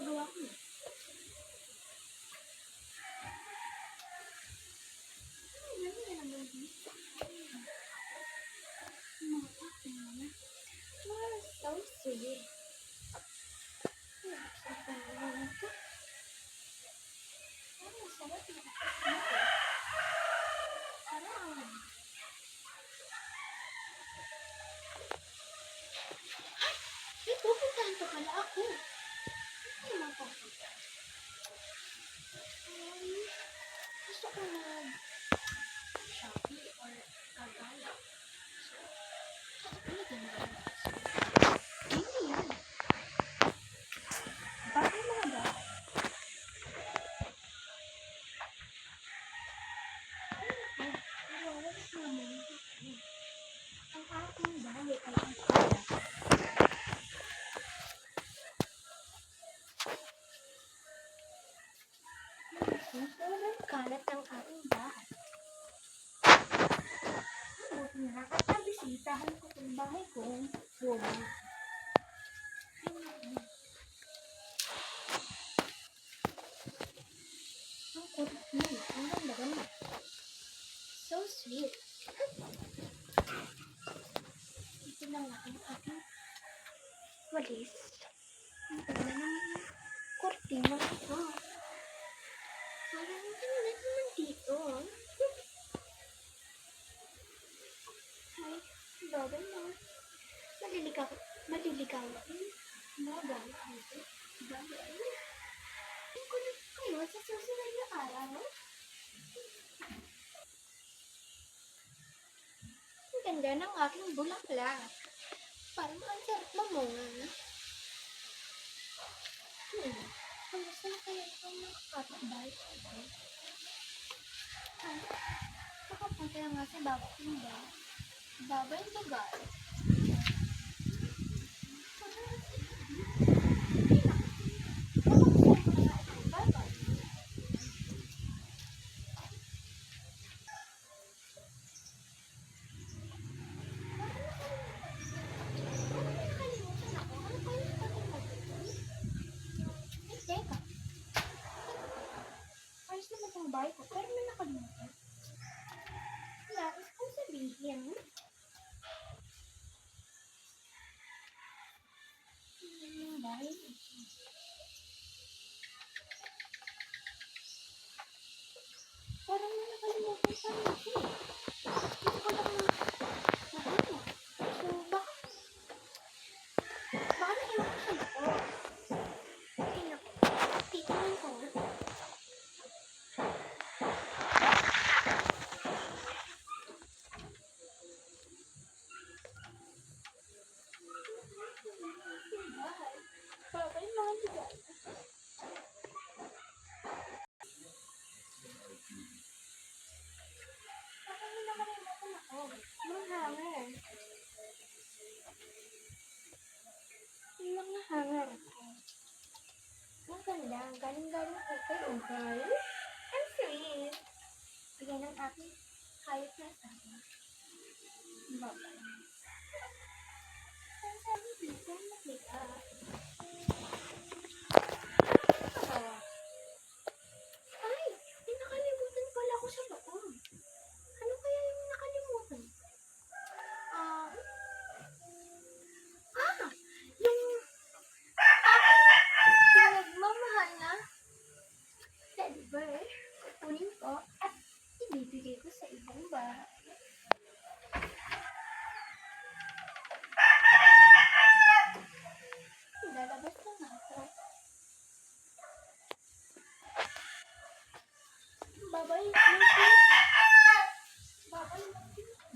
ginagawa ko. Yan naman dito. So sweet. Sarap na. Ay, pupuntahan pa pala ako. Ano naman pupunta? Gusto ko Shopee or Kagala. So, ano ganda? Hindi yan. Bakit mga ba? Wala naman. Ang aking bahay ay ang kalat. Sobrang kalat ng aking bahay. Buti na nakakabisitahan ko sa bahay ko. Ang kurti. Ang ganda-ganda. So sweet. Ito na nga ang aking walis. Ang ganda ng kurtina ito. Parang hindi naman dito. Ay, bagay na. Maliligaw ako. Bagay dito. Bagay. Ang kulit kayo sa susunod na araw. Ang ganda ng aking bulaklak. Parang ang sarap mamunga. Kamusta na kaya itong nakakapagbahay ko? Ay, nakapunta na nga sa babang lugar. Bahay ko, pero may nakalimutan. Nais kong sabihin. Yung bahay ko. Parang may nakalimutan sa akin. Hindi ko lang nahanap. So, baka naiwan ko sa loob. Ay, naku. Titingnan ko. Babay mga lugar. Baka may nakalimutan ako. Mga hanger. Yung mga hanger ako. Ang ganda. Galing-galing ko kay Ugay. Ang sweet. Ayan ang aking hayop na sama. Babay. Ang sabi dito, mag-make-up. Ay, may nakalimutan pala ako sa loob. Ano kaya yung nakalimutan? Yung pinagmamahal na teddy bear. Kunin ko at ibibigay ko sa ibang bahay. Lalabas na nga ako. Babay,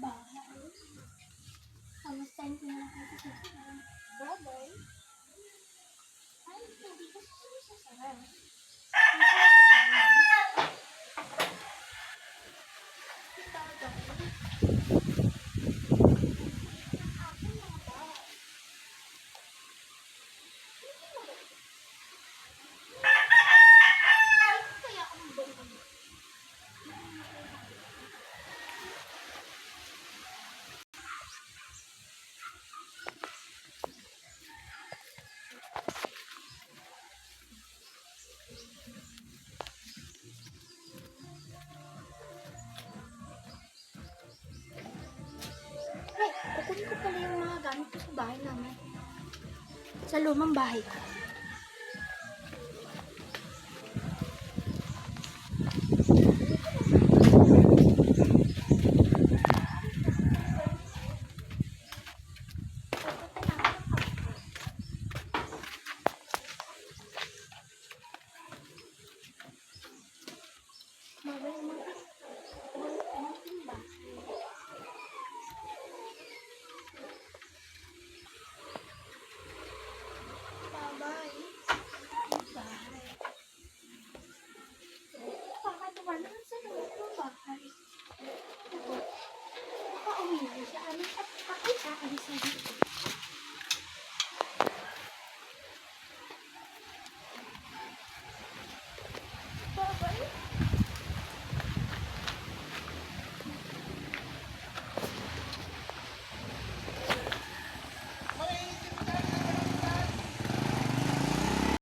bahay. Kamustahin ko na ako sa susunod. Babay. Ay, hindi ko susunod. Sa bahay naman. Sa lumang bahay ka. Pauwi na siya. At ako'y aalis na dito.